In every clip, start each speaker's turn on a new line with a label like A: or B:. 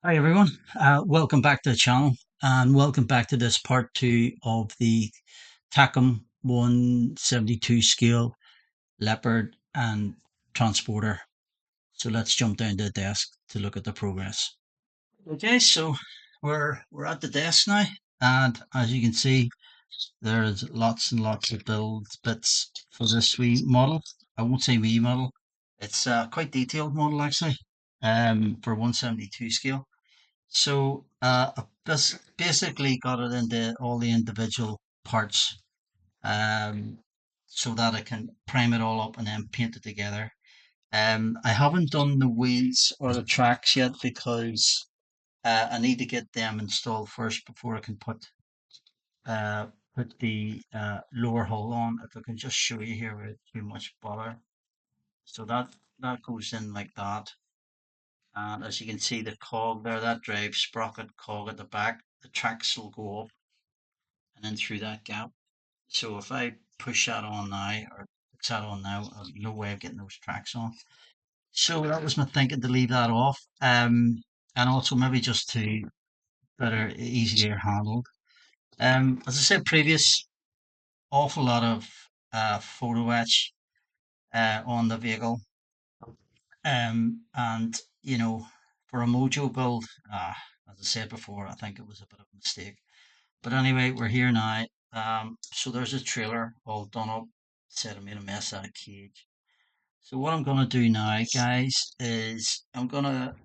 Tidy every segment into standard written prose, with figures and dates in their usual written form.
A: Hi everyone, welcome back to the channel and welcome back to this part 2 of the TAKOM 172 scale Leopard and Transporter. So let's jump down to the desk to look at the progress. Okay, so we're at the desk now, and as you can see there's lots and lots of build bits for this wee model. I won't say wee model, it's a quite detailed model actually, for 172 scale. So I've just basically got it into all the individual parts, um, so that I can prime it all up and then paint it together. I haven't done the wheels or the tracks yet because I need to get them installed first before I can uh, put the lower hull on. If I can just show you here without too much bother. So that goes in like that. And as you can see, the cog there, that drive sprocket cog at the back, the tracks will go up and then through that gap. So if I push that on now, or fix that on now, I've no way of getting those tracks on. So that was my thinking to leave that off. And also maybe just to better, easier handled. As I said previous, awful lot of photo etch on the vehicle. And for a Mojo build, as I said before, I think it was a bit of a mistake. But anyway, we're here now. So there's a trailer all done up. Said I made a mess out of cage. So what I'm gonna do now, guys, is I'm gonna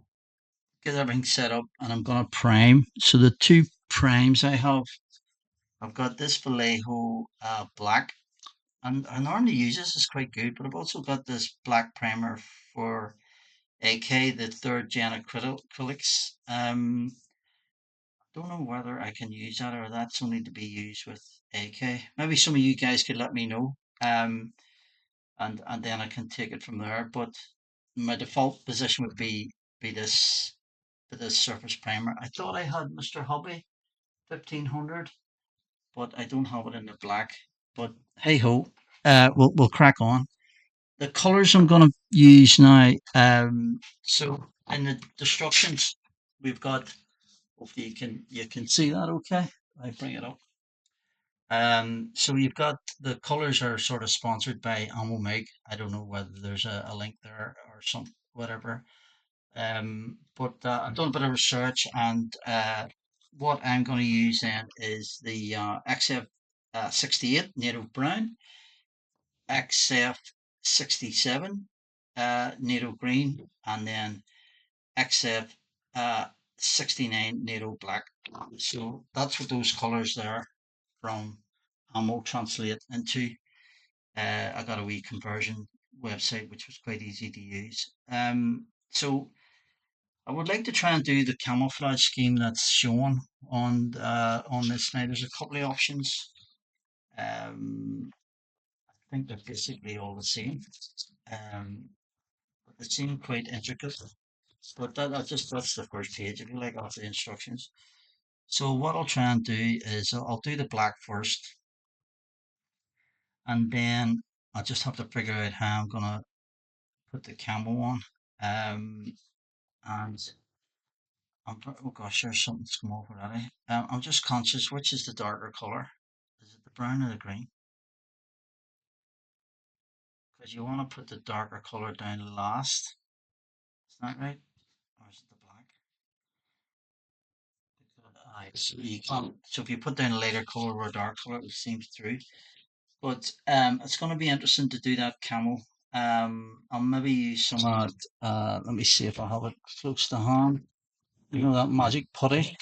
A: get everything set up and I'm gonna prime. So the two primes I have, I've got this Vallejo black, and I normally use this, it's quite good, but I've also got this black primer for AK, the third gen acrylics. Don't know whether I can use that or that's only to be used with AK. Maybe some of you guys could let me know. And then I can take it from there. But my default position would be this surface primer. I thought I had Mr. Hobby 1500, but I don't have it in the black. But hey ho, we'll crack on. The colors I'm going to use now. So in the instructions, we've got. Hopefully you can see that okay. I bring it up. So you've got the colors are sort of sponsored by Amo Meg. I don't know whether there's a link there or some whatever. But I've done a bit of research, and what I'm going to use then is the XF68 Native Brown, XF67 NATO Green, and then XF 69 NATO Black. So that's what those colors there from Camo translate into. I got a wee conversion website which was quite easy to use. So I would like to try and do the camouflage scheme that's shown on this now. There's a couple of options. I think they're basically all the same. But they seem quite intricate. But that's the first page, if you like, of the instructions. So what I'll try and do is I'll do the black first, and then I'll just have to figure out how I'm gonna put the camo on. And oh gosh, there's something's come off already. I'm just conscious which is the darker color. Is it the brown or the green? Because you want to put the darker color down last. Is that right? Or is it the black? So you can't. So if you put down a lighter color or a dark color, it seems through. But it's going to be interesting to do that camo. I'll maybe use some of that. Let me see if I have it close to hand. You know that magic putty?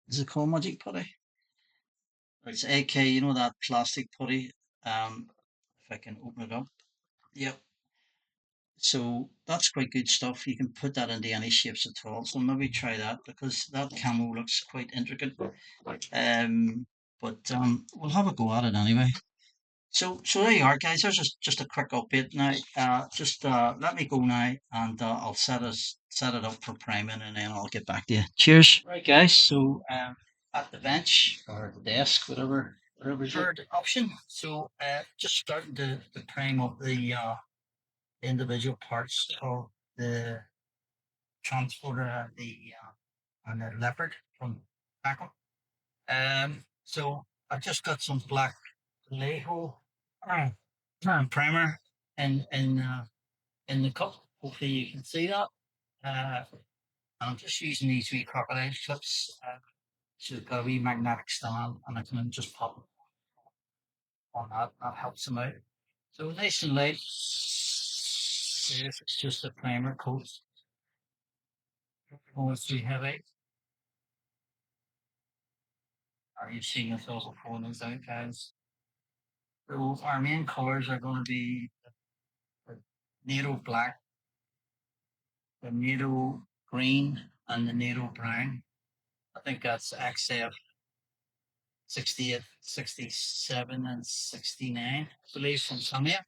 A: Is it called magic putty? It's AK. You know that plastic putty. If I can open it up. Yep. So that's quite good stuff. You can put that into any shapes at all. So maybe try that because that camo looks quite intricate. But we'll have a go at it anyway. So there you are, guys. There's just a quick update now. Just let me go now, and I'll set it up for priming, and then I'll get back to you. Cheers. Right, guys. So at the bench or the desk, whatever's your option. So just starting to prime up the individual parts of the transporter, the Leopard from TAKOM. So I just got some black Lego primer in the cup. Hopefully you can see that. Uh, I'm just using these wee crocodile clips. So they've got a wee magnetic stand, and I can just pop it on that. That helps them out. So nice and light. This is just a primer coat. Almost too heavy. Are you seeing yourself pulling those out, guys? So our main colours are going to be the NATO black, the NATO green, and the NATO brown. I think that's XF 68, 67, and 69, I believe, from Samia.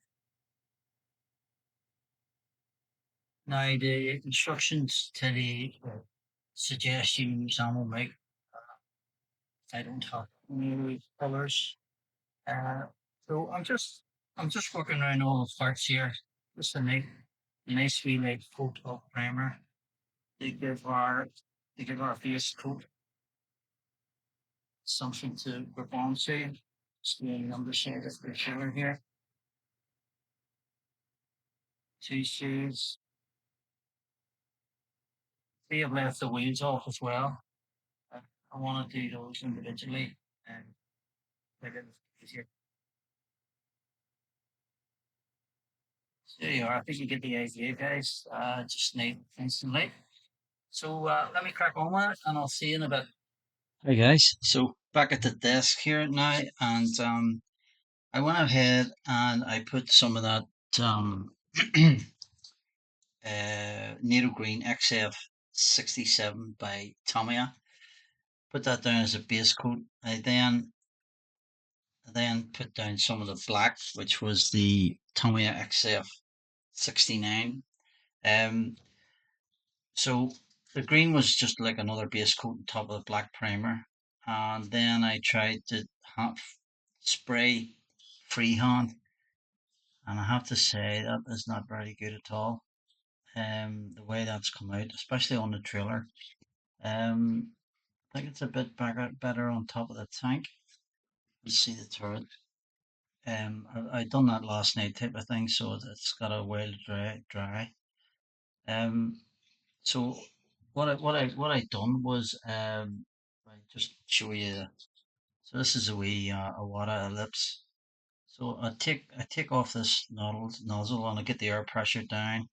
A: Now, the instructions to the suggest you use ammo make. I don't have any colours. Uh, so I'm just working around all the parts here. Just a nice wee like coat of primer to give our base coat something to grip onto. Just the number shade of the color here. Two shades. We have left the wheels off as well. I want to do those individually and make it easier. So there you are. I think you get the idea, guys. Just need instantly. So let me crack on with it, and I'll see you in a bit. Hey guys, so back at the desk here now, and I went ahead and I put some of that um, Nero Green XF67 by Tamiya. Put that down as a base coat. I then put down some of the black, which was the Tamiya XF69. Um, so the green was just like another base coat on top of the black primer, and then I tried to spray freehand, and I have to say that is not very good at all. The way that's come out, especially on the trailer. I think it's a bit better on top of the tank. Let's see the turret. I done that last night type of thing, so it's got a while to dry. Um, so what I done was I just show you. So this is a wee a water ellipse. So I take off this nozzle and I get the air pressure down.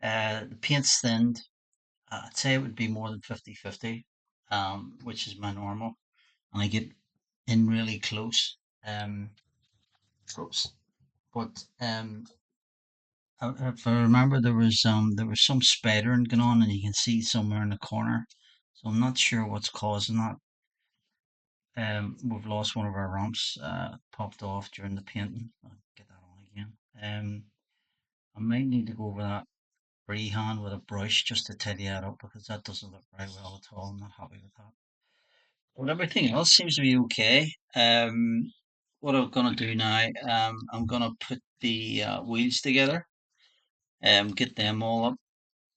A: The paint's thinned. I'd say it would be more than 50-50, which is my normal. And I get in really close. Oops. But if I remember, there was some spattering going on, and you can see somewhere in the corner. So I'm not sure what's causing that. We've lost one of our ramps, popped off during the painting. I'll get that on again. I might need to go over that freehand with a brush just to tidy that up because that doesn't look very well at all. I'm not happy with that. But everything else seems to be okay. What I'm gonna do now, I'm gonna put the wheels together, get them all up,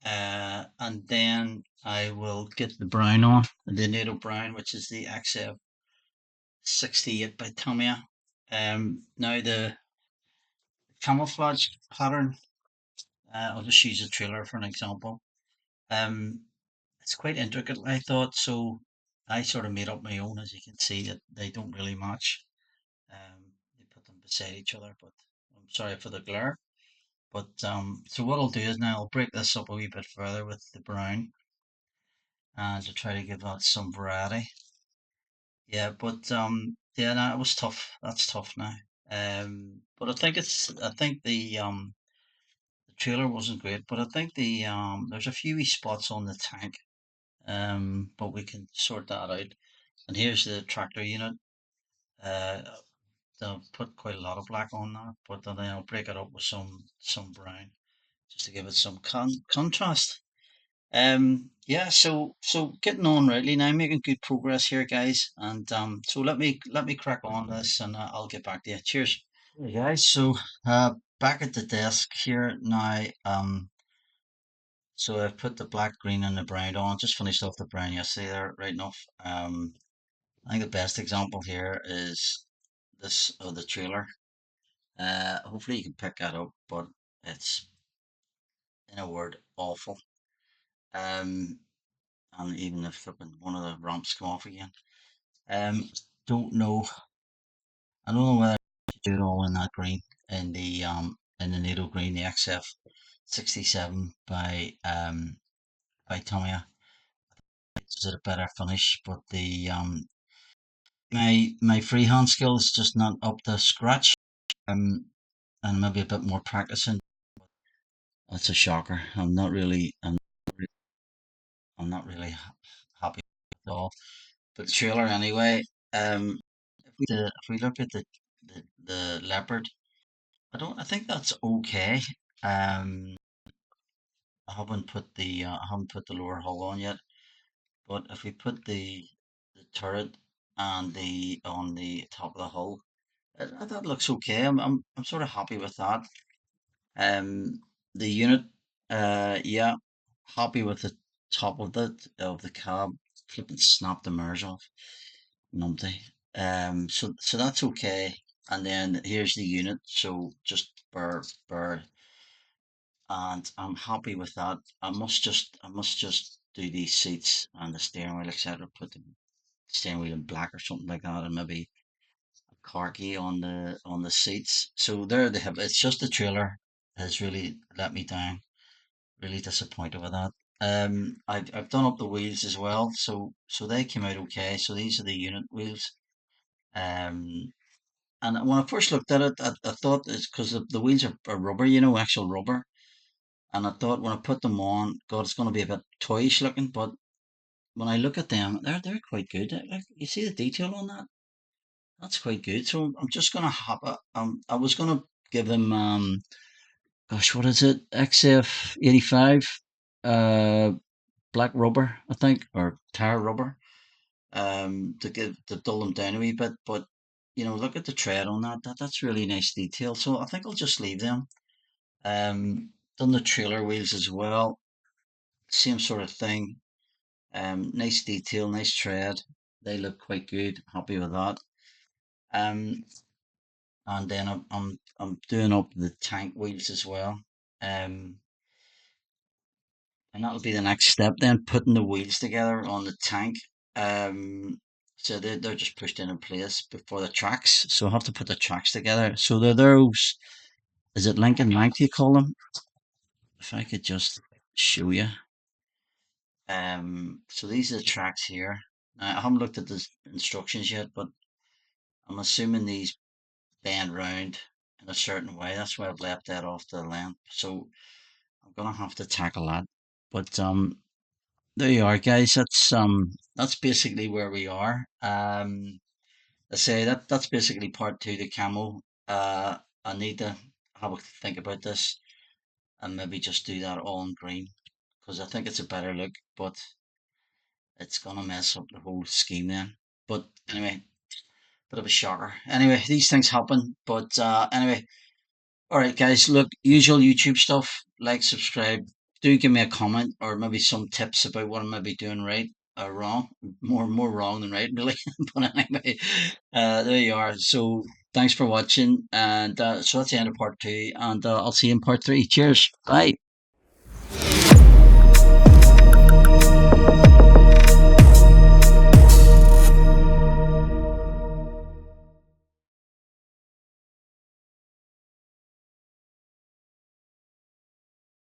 A: and then I will get the brown on, the NATO brown, which is the XF68 by Tamiya. Now the camouflage pattern, I'll just use a trailer for an example. Um, it's quite intricate, I thought, so I sort of made up my own. As you can see, that they don't really match. They put them beside each other, but I'm sorry for the glare. But so what I'll do is now I'll break this up a wee bit further with the brown and to try to give that some variety. Yeah, but yeah, no, it was tough. That's tough now. But I think the trailer wasn't great, but I think there's a few wee spots on the tank. But we can sort that out. And here's the tractor unit. Uh, they'll put quite a lot of black on that, but then I'll break it up with some brown just to give it some contrast. Yeah, so getting on rightly now, making good progress here, guys. And so let me crack on this, and I'll get back to you. Cheers. Hey guys, so back at the desk here now. So I've put the black, green, and the brown on. Just finished off the brown yesterday there, right enough. I think the best example here is this of the trailer. Hopefully you can pick that up, but it's in a word awful. Um, and even the flipping one of the ramps come off again. Um, don't know. I don't know whether to do it all in that green, in the needle green, the XF57 by Tamiya. It's a better finish, but the my freehand skills just not up to scratch. Um, and maybe a bit more practicing. That's a shocker. I'm not really happy at all. But the trailer anyway. If we look at the leopard, I think that's okay. Um, I haven't put the lower hull on yet. But if we put the turret and the on the top of the hull, that looks okay. I'm sort of happy with that. The unit, yeah, happy with the top of the cab. Flipping snapped the mirrors off, numpty. So that's okay. And then here's the unit. So just burr, and I'm happy with that. I must just do these seats and the steering wheel, etc. Put the steering wheel in black or something like that, and maybe khaki on the seats. So there they have. It's just the trailer has really let me down. Really disappointed with that. I've done up the wheels as well, so they came out okay. So these are the unit wheels. Um, and when I first looked at it, I thought it's because the wheels are rubber, actual rubber. And I thought when I put them on, God, it's going to be a bit toyish looking. But when I look at them, they're quite good. Like you see the detail on that. That's quite good. So I'm just gonna have a I was gonna give them gosh, what is it? XF85 uh black rubber, I think, or tire rubber, to dull them down a wee bit. But look at the tread on that. That's really nice detail. So I think I'll just leave them. Done the trailer wheels as well. Same sort of thing. Nice detail, nice tread. They look quite good. Happy with that. Um, and then I'm doing up the tank wheels as well. Um, and that'll be the next step then, putting the wheels together on the tank. So they're just pushed in place before the tracks. So I have to put the tracks together. So they're those, is it Lincoln 90 you call them? If I could just show you. So these are the tracks here. Now, I haven't looked at the instructions yet, but I'm assuming these bend round in a certain way. That's why I've left that off the length. So I'm gonna have to tackle that. But there you are, guys. That's basically where we are. I say that's basically part two, the camo. I need to have a think about this and maybe just do that all in green because I think it's a better look, but it's gonna mess up the whole scheme then. But anyway, bit of a shocker. Anyway, these things happen. But anyway, all right, guys. Look, usual YouTube stuff. Like, subscribe. Do give me a comment or maybe some tips about what I might be doing right or wrong. More wrong than right, really. But anyway, there you are. So thanks for watching, and so that's the end of part two, and I'll see you in part three. Cheers. Bye.